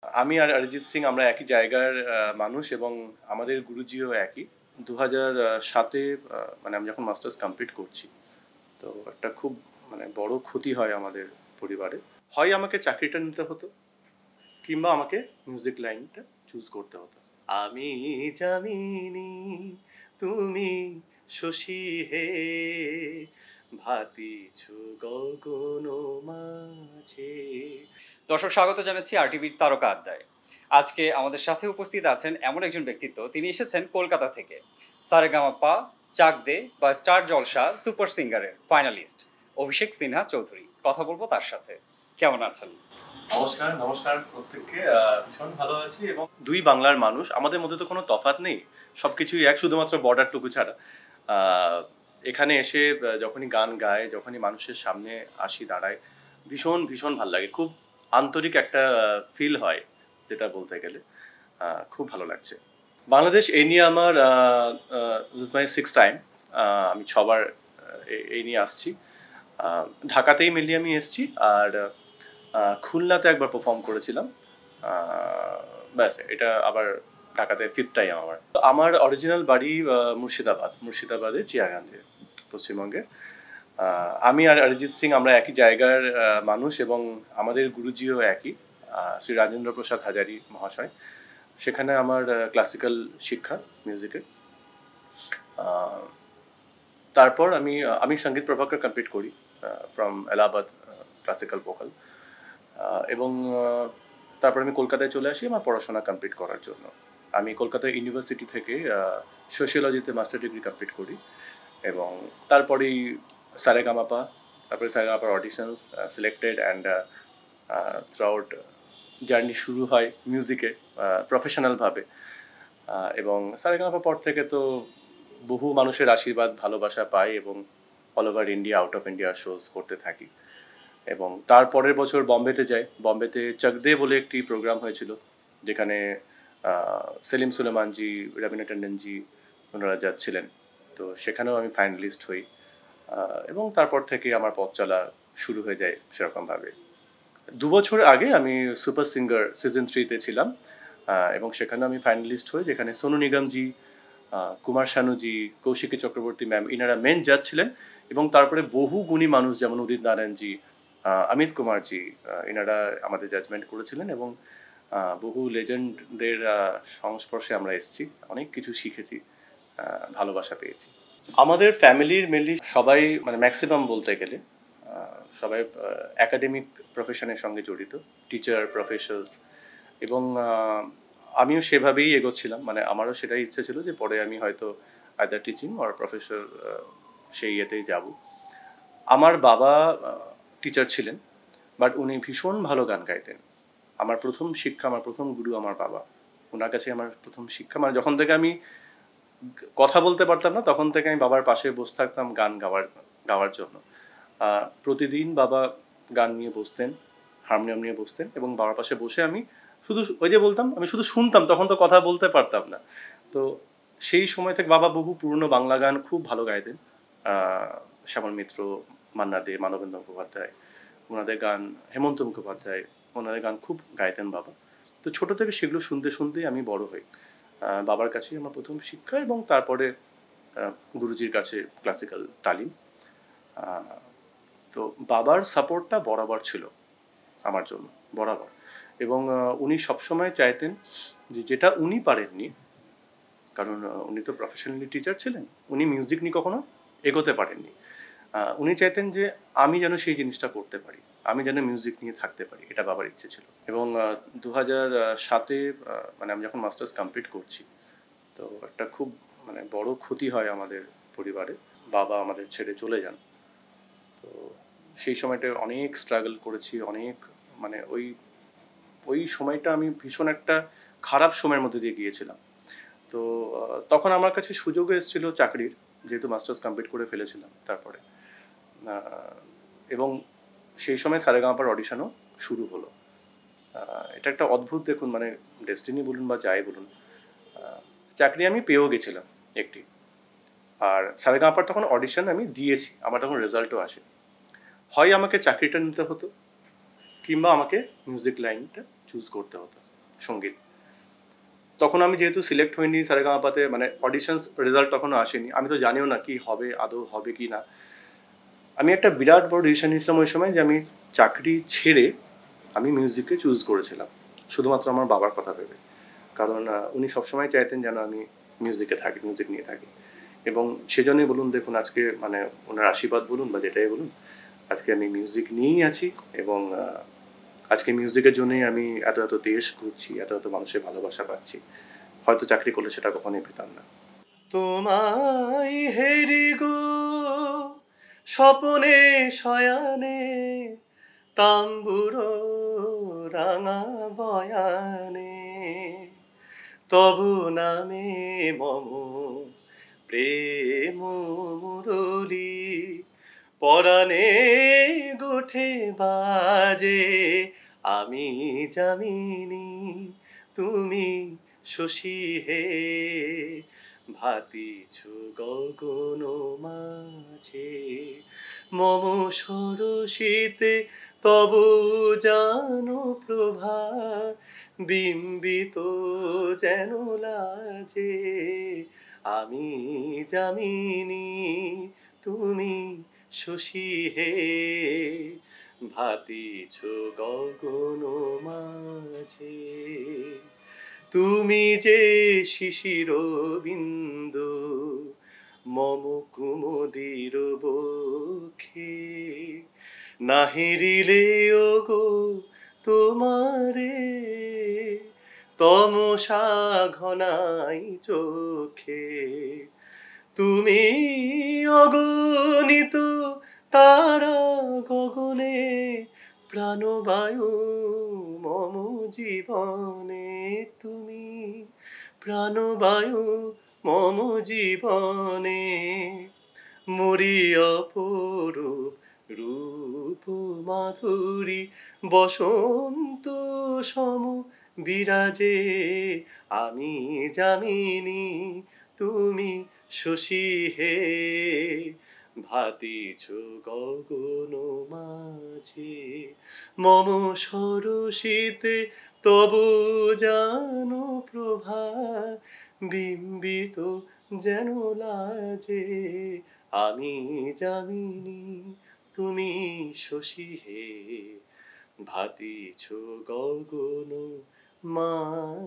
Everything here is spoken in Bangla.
আমি আর অরিজিৎ সিং আমরা একই জায়গার মানুষ এবং আমাদের গুরুজিও একই। 2007-এ মানে আমি যখন মাস্টার্স কমপ্লিট করছি, তো একটা খুব বড় ক্ষতি হয় আমাদের পরিবারে। হয় আমাকে চাকরিটা নিতে হতো কিংবা আমাকে মিউজিক লাইনটা চুজ করতে হতো। আমি যামিনী তুমি শশী হে, ভাতিছ গগন মাঝে। দর্শক, স্বাগত জানাচ্ছি আরটিভির তারকা আড্ডায়। আজকে আমাদের সাথে উপস্থিত আছেন এমন একজন ব্যক্তিত্ব, তিনি এসেছেন কলকাতা থেকে। সারেগামাপা, চাক দে বা স্টার জলসা সুপার সিঙ্গারের ফাইনালিস্ট অভিষেক সিনহা চৌধুরী। কথা বলবো তার সাথে। কেমন আছেন? নমস্কার নমস্কার প্রত্যেককে। ভীষণ ভালো আছি এবং দুই বাংলার মানুষ, আমাদের মধ্যে তো কোনো তফাৎ নেই, সবকিছুই এক, শুধুমাত্র বর্ডারটুকু ছাড়া। এখানে এসে যখনই গান গায়, যখনই মানুষের সামনে আসি দাঁড়ায়, ভীষণ ভীষণ ভালো লাগে। খুব আন্তরিক একটা ফিল হয়, যেটা বলতে গেলে খুব ভালো লাগছে। বাংলাদেশ এই নিয়ে আমার মাই 6th টাইম। আমি 6বার এই নিয়ে আসছি। ঢাকাতেই মেনলি আমি এসেছি, আর খুলনাতে একবার পারফর্ম করেছিলাম। ব্যাস, এটা আবার ঢাকাতে 5th টাইম আমার। তো আমার অরিজিনাল বাড়ি মুর্শিদাবাদে চিয়াগাঞ্জে, পশ্চিমবঙ্গে। আমি আর অরিজিৎ সিং আমরা একই জায়গার মানুষ এবং আমাদের গুরুজিও একই, শ্রী রাজেন্দ্র প্রসাদ হাজারি মহাশয়। সেখানে আমার ক্লাসিক্যাল শিক্ষা, মিউজিকের। তারপর আমি সঙ্গীত প্রভাকর কমপ্লিট করি ফ্রম এলাহাবাদ ক্লাসিক্যাল ভোকাল, এবং তারপর আমি কলকাতায় চলে আসি আমার পড়াশোনা কমপ্লিট করার জন্য। আমি কলকাতা ইউনিভার্সিটি থেকে সোশিওলজিতে মাস্টার ডিগ্রি কমপ্লিট করি, এবং তারপরেই সারেগামাপা, তারপরে সারেগামাপার auditions, selected, and throughout journey শুরু হয় মিউজিকে প্রফেশনালভাবে। এবং সারেগামাপার পর থেকে তো বহু মানুষের আশীর্বাদ, ভালোবাসা পাই এবং all over India, out of India shows করতে থাকি। এবং তার পরের বছর বম্বেতে যাই। বম্বেতে চক দে বলে একটি প্রোগ্রাম হয়েছিল, যেখানে সেলিম সুলেমানজি, রবীন্দ্র টন্ডনজি ওনারা যাচ্ছিলেন। তো সেখানেও আমি ফাইনালিস্ট হই, এবং তারপর থেকে আমার পথ চলা শুরু হয়ে যায় সেরকমভাবে। 2 বছর আগে আমি সুপার সিঙ্গার সিজন 3-তে ছিলাম, এবং সেখানে আমি ফাইনালিস্ট হই, যেখানে সোনু নিগমজি, কুমার শানুজি, কৌশিকী চক্রবর্তী ম্যাম, ইনারা মেন জাজ ছিলেন। এবং তারপরে বহু গুণী মানুষ যেমন উদিত নারায়ণজি, অমিত কুমারজি, এনারা আমাদের জাজমেন্ট করেছিলেন, এবং বহু লেজেন্ডদের সংস্পর্শে আমরা এসেছি, অনেক কিছু শিখেছি, ভালোবাসা পেয়েছি। আমাদের ফ্যামিলির মেনলি সবাই, ম্যাক্সিমাম বলতে গেলে সবাই একাডেমিক প্রফেশনের সঙ্গে জড়িত, টিচার, প্রফেসর। এবং আমিও সেভাবেই এগোচ্ছিলাম, আমারও সেটাই ইচ্ছে ছিল যে পরে আমি হয়তো আইদার টিচিং অর প্রফেসর, সেই ইয়েতেই যাব। আমার বাবা টিচার ছিলেন, বাট উনি ভীষণ ভালো গান গাইতেন। আমার প্রথম শিক্ষা, আমার প্রথম গুরু আমার বাবা। ওনার কাছে আমার প্রথম শিক্ষা, যখন থেকে আমি কথা বলতে পারতাম না, তখন থেকে আমি বাবার পাশে বসে থাকতাম গান গাওয়ার জন্য। প্রতিদিন বাবা গান নিয়ে বসতেন, হারমোনিয়াম নিয়ে বসতেন, এবং বাবার পাশে বসে আমি শুধু ওই যে বলতাম, আমি শুধু শুনতাম, তখন তো কথা বলতে পারতাম না। তো সেই সময় থেকে বাবা বহু পুরনো বাংলা গান খুব ভালো গাইতেন। শ্যামল মিত্র, মান্না দে, মানবেন্দ্র মুখোপাধ্যায়, ওনাদের গান, হেমন্ত মুখোপাধ্যায়, ওনাদের গান খুব গাইতেন বাবা। তো ছোটো থেকে সেগুলো শুনতে শুনতেই আমি বড় হই। বাবার কাছেই আমার প্রথম শিক্ষা, এবং তারপরে গুরুজির কাছে ক্লাসিক্যাল তালিম। তো বাবার সাপোর্টটা বরাবর ছিল আমার জন্য, বরাবর। এবং উনি সবসময় চাইতেন যে যেটা উনি পারেননি, কারণ উনি তো প্রফেশনালি টিচার ছিলেন, উনি মিউজিক নিয়ে কখনো এগোতে পারেননি। উনি চাইতেন যে আমি যেন সেই জিনিসটা করতে পারি, আমি যেন মিউজিক নিয়ে থাকতে পারি, এটা বাবার ইচ্ছে ছিল। এবং 2007-এ আমি যখন মাস্টার্স কমপ্লিট করছি, তো একটা খুব বড় ক্ষতি হয় আমাদের পরিবারে। বাবা আমাদের ছেড়ে চলে যান। তো সেই সময়টা অনেক স্ট্রাগল করেছি, অনেক ওই ওই সময়টা আমি ভীষণ একটা খারাপ সময়ের মধ্যে দিয়ে গিয়েছিলাম। তো তখন আমার কাছে সুযোগ এসেছিল চাকরির, যেহেতু মাস্টার্স কমপ্লিট করে ফেলেছিলাম তারপরে। এবং সেই সময় সারেগামাপার অডিশনও শুরু হলো। এটা একটা অদ্ভুত, দেখুন, ডেস্টিনি বলুন বা যাই বলুন, চাকরি আমি পেয়েও গেছিলাম একটি। আর সারেগামাপার তখন অডিশন আমি দিয়েছি, আমার তখন রেজাল্টও আসে। হয় আমাকে চাকরিটা নিতে হতো কিংবা আমাকে মিউজিক লাইনটা চুজ করতে হতো। সঙ্গীত। তখন আমি যেহেতু সিলেক্ট হইনি সারেগামাপাতে, মানে অডিশনস রেজাল্ট তখনও আসেনি, আমি তো জানিও না কি হবে, আদৌ হবে কি না। আমি একটা বিরাট বড় ডিসিশন নিয়েছিলাম ওই সময় যে আমি চাকরি ছেড়ে আমি মিউজিককে চুজ করেছিলাম, শুধুমাত্র আমার বাবার কথা ভেবে। কারণ উনি সবসময় চাইতেন যেন আমি মিউজিকে থাকি, মিউজিক নিয়ে থাকি। এবং সেজন্যই বলুন, দেখুন আজকে মানে ওনার আশীর্বাদ বলুন বা যেটাই বলুন, আজকে আমি মিউজিক নিয়েই আছি। এবং আজকে মিউজিকের জন্যই আমি এত এত দেশ ঘুরছি, এত এত মানুষের ভালোবাসা পাচ্ছি। হয়তো চাকরি করলে সেটা কখনোই পেতাম না। তোমায় হেরি গো স্বপনে শয়ানে, তাম্বুরো রাঙা বয়ানে, তবু নামে মম প্রেম মুরলী, পরাণে গোঠে বাজে আমি যামিনী, তুমি শশী হে ভাতিছ গগন মাঝে, মম সরসিতে তব জানো প্রভা, বিম্বিত যেন লাজে আমি যামিনী, তুমি শশী হে ভাতিছ গগন মাঝে, তুমি যে শিশির বিন্দু মম কুমুদির বক্ষে, নাহিরিলে ওগো তোমারে তমসা ঘনাই চোখে, তুমি অগণিত তারা গগনে, প্রাণবায়ু মম জীবনে, তুমি প্রাণবায়ু মম জীবনে, মরি অপরূপ রূপ মাধুরী বসন্ত সম বিরাজে, আমি যামিনী, তুমি শশী হে ভাতিছ গগন মাঝে, মম সরসিতে তব জানো প্রভা, বিম্বিত যেন লাজে আমি যামিনী, তুমি শশী হে ভাতিছ গগন মাঝে।